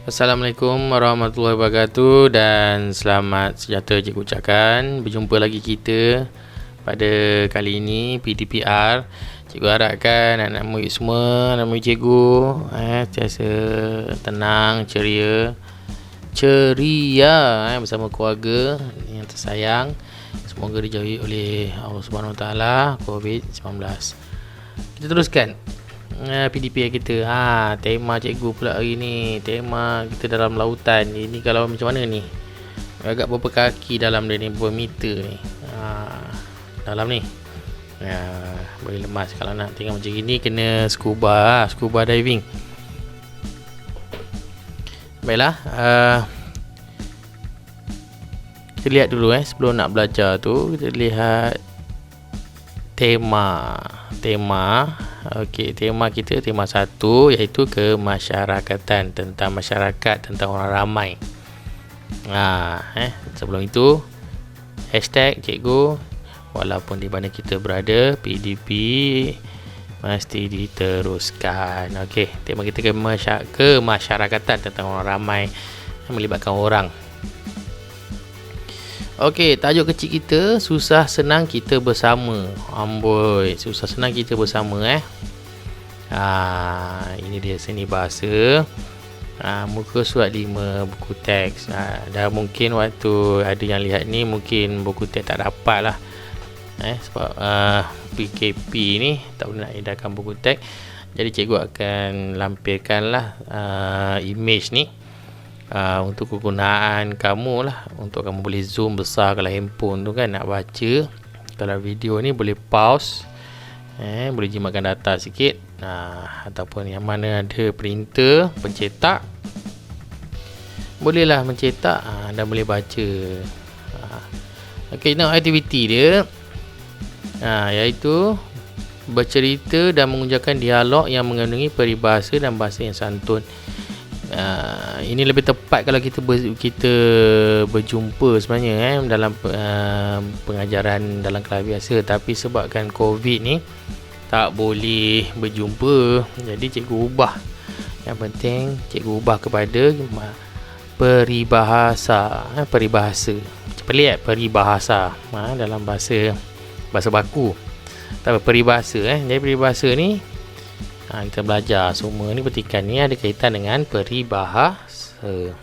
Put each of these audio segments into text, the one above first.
Assalamualaikum warahmatullahi wabarakatuh dan selamat sejahtera cikgu ucapkan. Berjumpa lagi kita pada kali ini PDPR. Cikgu harapkan anak murid semua, anak murid cikgu sentiasa tenang, ceria bersama keluarga yang tersayang. Semoga dijauhi oleh Allah Subhanahu Wa Taala COVID-19. Kita teruskan PDP kita. Tema cikgu pula hari ni. Tema kita dalam lautan. Ini kalau macam mana ni? Agak berapa kaki dalam dia ni? Berapa meter ni? Dalam ni. Boleh lemas. Kalau nak tengok macam ni kena scuba diving. Baiklah. Kita lihat dulu sebelum nak belajar tu, kita lihat tema. Okey, tema kita tema 1 iaitu kemasyarakatan, tentang masyarakat, tentang orang ramai. Sebelum itu hashtag cikgu walaupun di mana kita berada, PDP mesti diteruskan. Okey, tema kita kemasyarakatan, tentang orang ramai yang melibatkan orang. Okey, tajuk kecil kita susah senang kita bersama. Amboi, susah senang kita bersama ini dia seni bahasa. Muka surat 5 buku teks. Dah mungkin waktu ada yang lihat ni mungkin buku teks tak dapat lah. Sebab PKP ni tak boleh nak edarkan buku teks. Jadi cikgu akan lampirkanlah image ni. Untuk kegunaan kamu lah, untuk kamu boleh zoom besar kalau handphone tu kan nak baca. Kalau video ni boleh pause, boleh jimatkan data sikit, ataupun yang mana ada printer, pencetak, bolehlah mencetak dan boleh baca. Okey, nak aktiviti dia iaitu bercerita dan mengujarkan dialog yang mengandungi peribahasa dan bahasa yang santun. Ini lebih tepat kalau kita berjumpa sebenarnya dalam pengajaran dalam kelas biasa, tapi sebabkan COVID ni tak boleh berjumpa, jadi cikgu ubah. Yang penting cikgu ubah kepada peribahasa. Pelik peribahasa dalam bahasa baku. Tapi peribahasa jadi peribahasa ni kita belajar semua ni, petikan ni ada kaitan dengan peribahasa.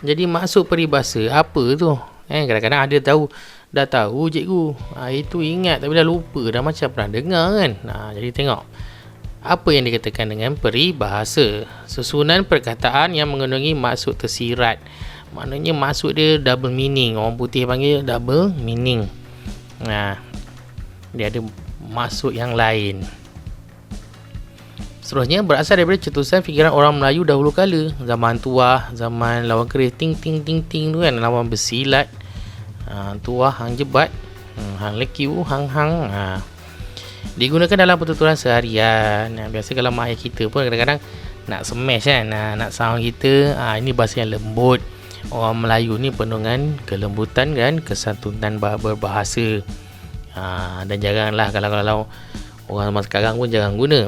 Jadi maksud peribahasa apa tu? Kadang-kadang ada dah tahu cikgu, itu ingat tapi dah lupa, dah macam pernah dengar kan. Jadi tengok apa yang dikatakan dengan peribahasa. Susunan perkataan yang mengandungi maksud tersirat. Maknanya maksud dia double meaning. Orang putih panggil double meaning. Dia ada maksud yang lain. Seterusnya berasal daripada cetusan fikiran orang Melayu dahulu kala, zaman tuah, zaman lawan keris ting ting ting ting tu kan, lawan bersilat, tuah hang jebat, hang lekiu hang. Digunakan dalam pertuturan seharian. Biasa kalau mak ayah kita pun kadang-kadang nak smash kan, nak sound kita, ini bahasa yang lembut. Orang Melayu ni penuh dengan kelembutan dan kesantunan berbahasa. Dan janganlah kalau orang zaman sekarang pun jangan guna.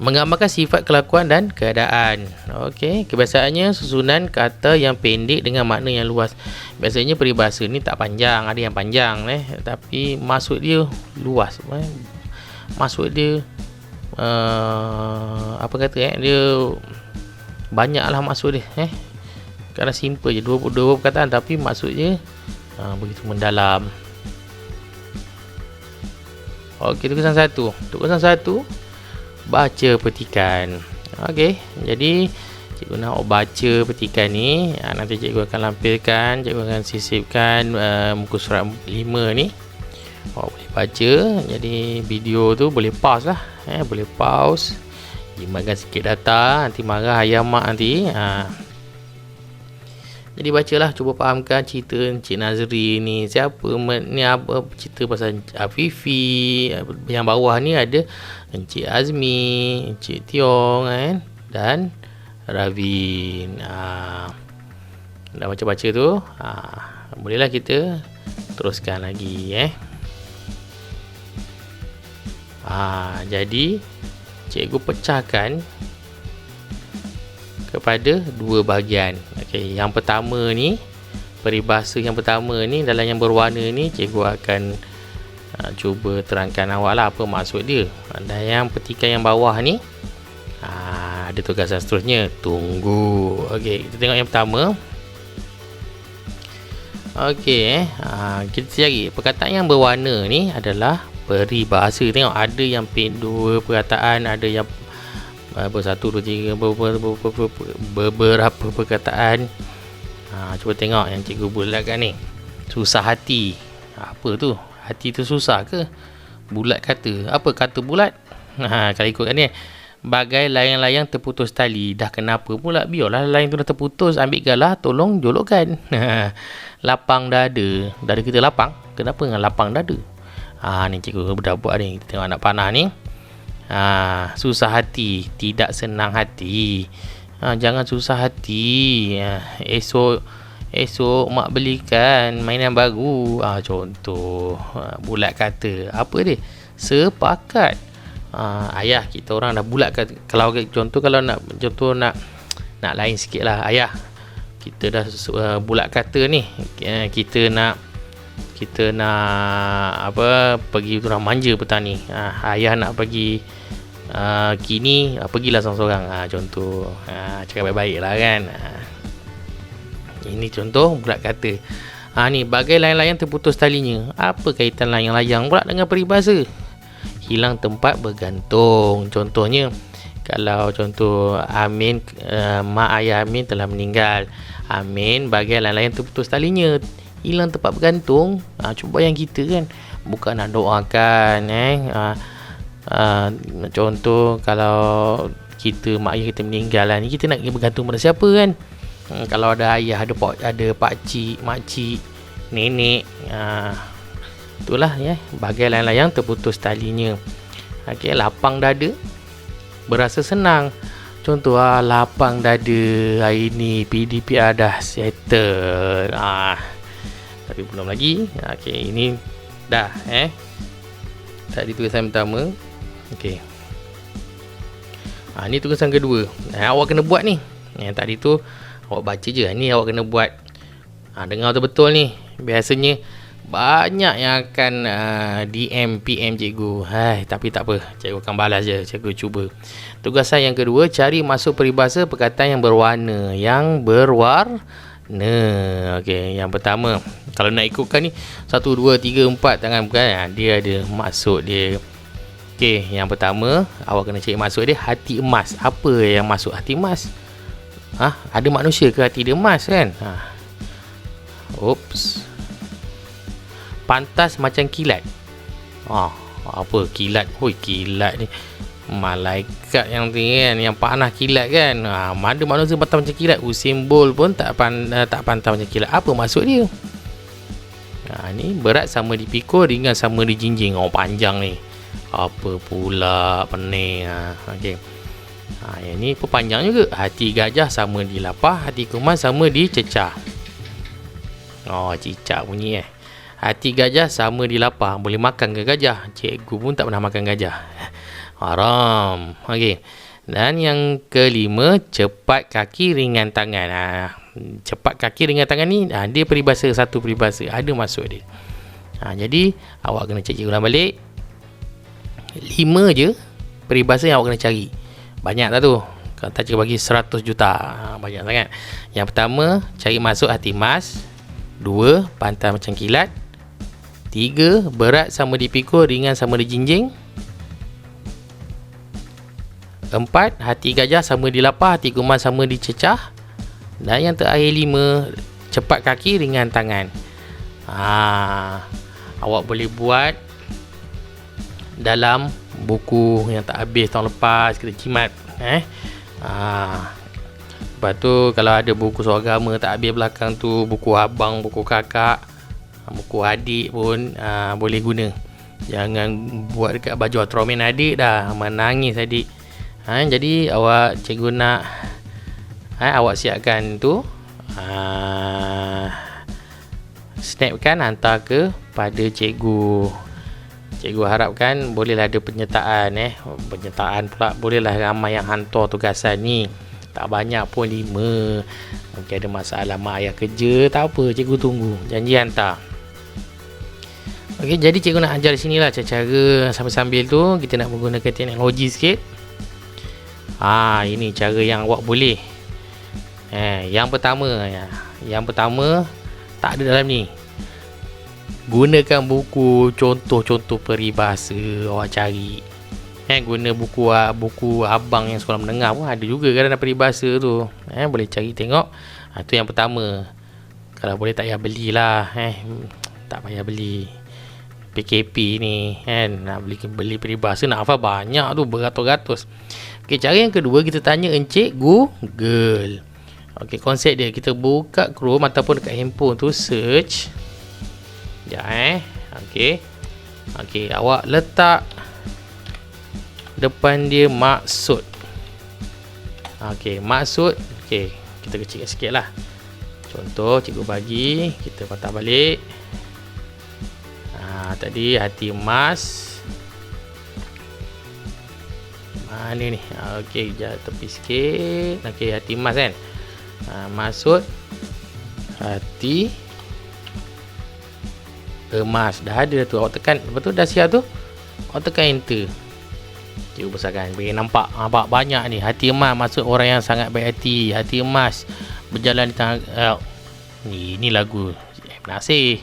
Menggambarkan sifat kelakuan dan keadaan. Okey, kebiasaannya susunan kata yang pendek dengan makna yang luas. Biasanya peribahasa ni tak panjang, ada yang panjang tapi maksud dia luas. Maksud dia dia banyaklah maksud dia. Kadang simple je dua perkataan tapi maksudnya begitu mendalam. Okey, tugasan 1. Tugasan 1, baca petikan. Okey, jadi cikgu nak baca petikan ni. Nanti cikgu akan lampirkan, cikgu akan sisipkan muka surat 5 ni. Boleh baca. Jadi video tu boleh pause lah. Boleh pause. Jimatkan sikit data, nanti marah ayah mak nanti. Jadi bacalah, cuba fahamkan cerita Encik Nazri ni siapa, ni apa cerita pasal Afifi. Yang bawah ni ada Encik Azmi, Encik Tiong dan Ravin. Dah baca-baca tu, bolehlah kita teruskan lagi. Jadi cikgu pecahkan kepada dua bahagian. Okey, yang pertama ni, peribahasa yang pertama ni dalam yang berwarna ni, cikgu akan cuba terangkan awak lah apa maksud dia. Dan yang petikan yang bawah ni ada tugasan seterusnya, tunggu. Okey, kita tengok yang pertama. Okey, kita cari perkataan yang berwarna ni adalah peribahasa. Tengok ada yang dua perkataan, ada yang satu, dua, tiga, beberapa perkataan. Cuba tengok yang cikgu bulatkan ni. Susah hati. Apa tu? Hati tu susah ke? Bulat kata. Apa kata bulat? Kalau ikutkan ni, bagai layang-layang terputus tali. Dah kenapa pula? Biarlah layang tu dah terputus. Ambil galah, tolong jolokkan. Lapang dada. Dada kita lapang. Kenapa dengan lapang dada? Ni cikgu dah buat ni. Kita tengok anak panah ni. Susah hati, tidak senang hati. Jangan susah hati. Esok mak belikan mainan baru. Contoh. Bulat kata. Apa dia? Sepakat. Ayah kita orang dah bulat kata. Kalau nak lain sikit lah. Ayah, kita dah bulat kata ni. Kita nak pergi turun manja petang ni. Ayah nak pergi kini, pergilah seorang-seorang. Contoh. Cakap baik-baik lah kan. Ini contoh bulat kata. Ni bagai layang-layang terputus talinya. Apa kaitan layang-layang pula dengan peribahasa? Hilang tempat bergantung. Contohnya, kalau contoh Amin, mak ayah Amin telah meninggal. Amin bagai layang-layang terputus talinya, hilang tempat bergantung. Cuba yang kita kan, bukan nak doakan. Contoh kalau kita, mak ayah kita meninggal ni, kita nak bergantung pada siapa kan? Kalau ada ayah, ada pakcik, makcik, nenek, itulah ya, bagai layang-layang terputus talinya. Okey, lapang dada, berasa senang. Contoh, lapang dada hari ni PDPR dah settle. Tapi belum lagi. Okey, ini dah tadi tugasan pertama. Okey. Ni tugasan kedua. Awak kena buat ni. Yang tadi tu awak baca je. Ni awak kena buat. Dengar betul-betul ni. Biasanya banyak yang akan DM PM cikgu. Tapi tak apa, cikgu akan balas je. Cikgu cuba. Tugasan yang kedua, cari masuk peribahasa perkataan yang berwarna. Okey, yang pertama, kalau nak ikutkan ni 1, 2, 3, 4 tangan bukan, dia ada maksud dia. Okey, yang pertama awak kena cari maksud dia, hati emas. Apa yang masuk hati emas? Ada manusia ke hati dia emas kan? Oops. Pantas macam kilat. Apa kilat? Kilat ni malaikat yang tinggi kan, yang panah kilat kan. Ada manusia pantas macam kilat. Usain Bolt pun tak pantas macam kilat. Apa maksud dia? Ni berat sama dipikul, ringan sama dijinjing. Panjang ni. Apa pula pening. Okey. Yang ni pun panjang juga. Hati gajah sama dilapah, hati kuman sama dicecah. Cicak bunyi Hati gajah sama dilapah. Boleh makan ke gajah? Cikgu pun tak pernah makan gajah. Haram. Okey. Dan yang kelima, cepat kaki ringan tangan. Cepat kaki ringan tangan ni, dia peribahasa, satu peribahasa. Ada maksud dia. Jadi awak kena cek ulang balik. 5 je peribahasa yang awak kena cari. Banyak tak tu? Kalau tak cikgu bagi 100 juta. Banyak sangat. Yang pertama, cari masuk hati emas. 2, pantai macam kilat. 3, berat sama dipikul, ringan sama dijinjing. 4, hati gajah sama dilapah, hati kuman sama dicecah. Dan yang terakhir 5, cepat kaki ringan tangan. Awak boleh buat dalam buku yang tak habis tahun lepas, kita jimat. Lepas tu kalau ada buku soal agama tak habis belakang tu, buku abang, buku kakak, buku adik pun boleh guna. Jangan buat dekat baju Ultraman adik dah, menangis adik. Jadi awak, cikgu nak awak siapkan tu, snapkan, hantar ke pada cikgu. Cikgu harapkan bolehlah ada penyertaan. Penyertaan pula, bolehlah ramai yang hantar tugasan ni. Tak banyak pun 5. Mungkin ada masalah mak ayah kerja, tak apa, cikgu tunggu. Janji hantar. Okey, jadi cikgu nak ajar di sini lah cara sambil-sambil tu kita nak menggunakan teknologi sikit. Ini cara yang awak boleh. Yang pertama tak ada dalam ni. Gunakan buku contoh-contoh peribahasa awak cari. Guna buku abang yang sekolah menengah pun ada juga kadang peribahasa tu. Boleh cari tengok. Tu yang pertama. Kalau boleh tak payah belilah. Tak payah beli. PKP ni nak beli peribahasa nak hafal banyak tu, beratus-ratus. Okey, cara yang kedua kita tanya Encik Google. Okey, konsep dia kita buka Chrome ataupun dekat handphone tu search. Sekejap Okey, awak letak depan dia maksud. Okey, maksud. Okey, kita kecilkan sikit lah. Contoh cikgu bagi, kita patah balik. Tadi hati emas. Mana ni? Okey, jatuh tepi sikit. Okey, hati emas kan. Maksud hati emas. Dah ada tu. Awak tekan. Lepas tu dah siap tu. Awak tekan enter. Cikgu besarkan. Bagi nampak banyak ni. Hati emas maksud orang yang sangat baik hati. Hati emas berjalan di tengah. Ni lagu Nasir.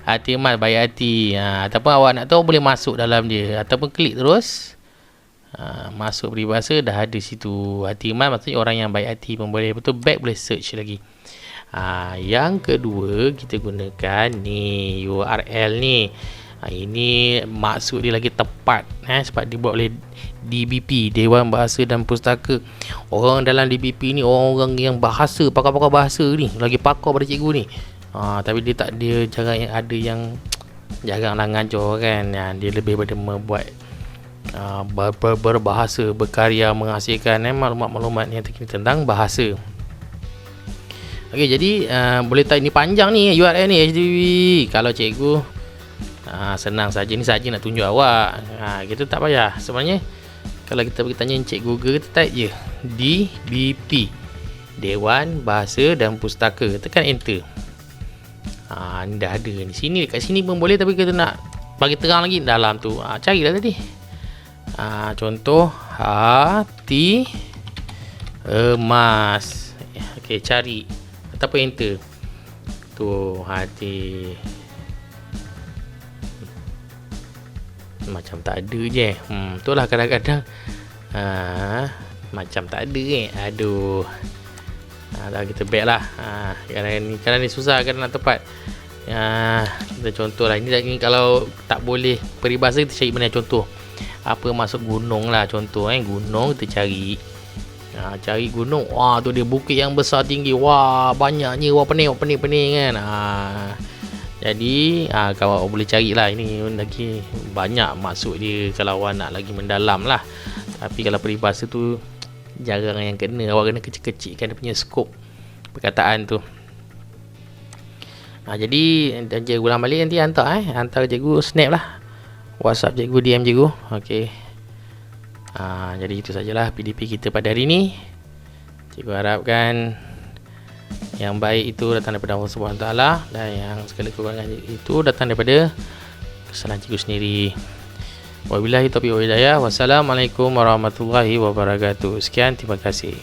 Hati emas baik hati. Ataupun awak nak tahu boleh masuk dalam dia. Ataupun klik terus. Masuk peribahasa dah ada situ. Hati emas maksudnya orang yang baik hati pun boleh. Betul, back boleh search lagi. Yang kedua kita gunakan ni URL ni. Ini maksud dia lagi tepat sebab dibuat oleh DBP, Dewan Bahasa dan Pustaka. Orang dalam DBP ni orang yang bahasa, pakar-pakar bahasa ni, lagi pakar pada cikgu ni. Tapi dia jarang yang ada yang jarang lah ngajar kan. Dia lebih pada membuat berbahasa, berkarya, menghasilkan maklumat-maklumat yang terkini tentang bahasa. Okey, jadi boleh tahu ni panjang ni URL ni HTTP. Kalau cikgu senang saja, ni saja nak tunjuk awak. Kita tak payah. Sebenarnya kalau kita pergi tanya Encik Google, kita type je DBP, Dewan Bahasa dan Pustaka, tekan enter. Ni dah ada di sini, dekat sini pun boleh, tapi kita nak bagi terang lagi dalam tu. Carilah tadi. Contoh hati emas. Okey, cari ataupun enter. Tu hati macam tak ada je. Itulah kadang-kadang macam tak ada Aduh. Dah kita back lah. Kadang ni susah, kadang nak tepat. Kita contoh lah. Ini kalau tak boleh peribahasa, kita cari mana contoh. Apa masuk gunung lah contoh. Gunung kita cari. Cari gunung. Wah, tu dia bukit yang besar tinggi. Wah, banyaknya. Wah, pening kan. Jadi kalau awak boleh carilah. Ini lagi banyak maksud dia kalau awak nak lagi mendalam lah. Tapi kalau peribahasa tu jarang yang kena. Awak kena kecil-kecilkan dia punya skop perkataan tu. Jadi dan cikgu ulang balik nanti hantar hantar cikgu snap lah. WhatsApp cikgu, DM cikgu. Okey. Jadi itu sajalah PDP kita pada hari ini. Cikgu harapkan yang baik itu datang daripada Allah SWT, dan yang segala kekurangan itu datang daripada kesalahan cikgu sendiri. Wabillahi taufiq wal hidayah. Wassalamualaikum warahmatullahi wabarakatuh. Sekian, terima kasih.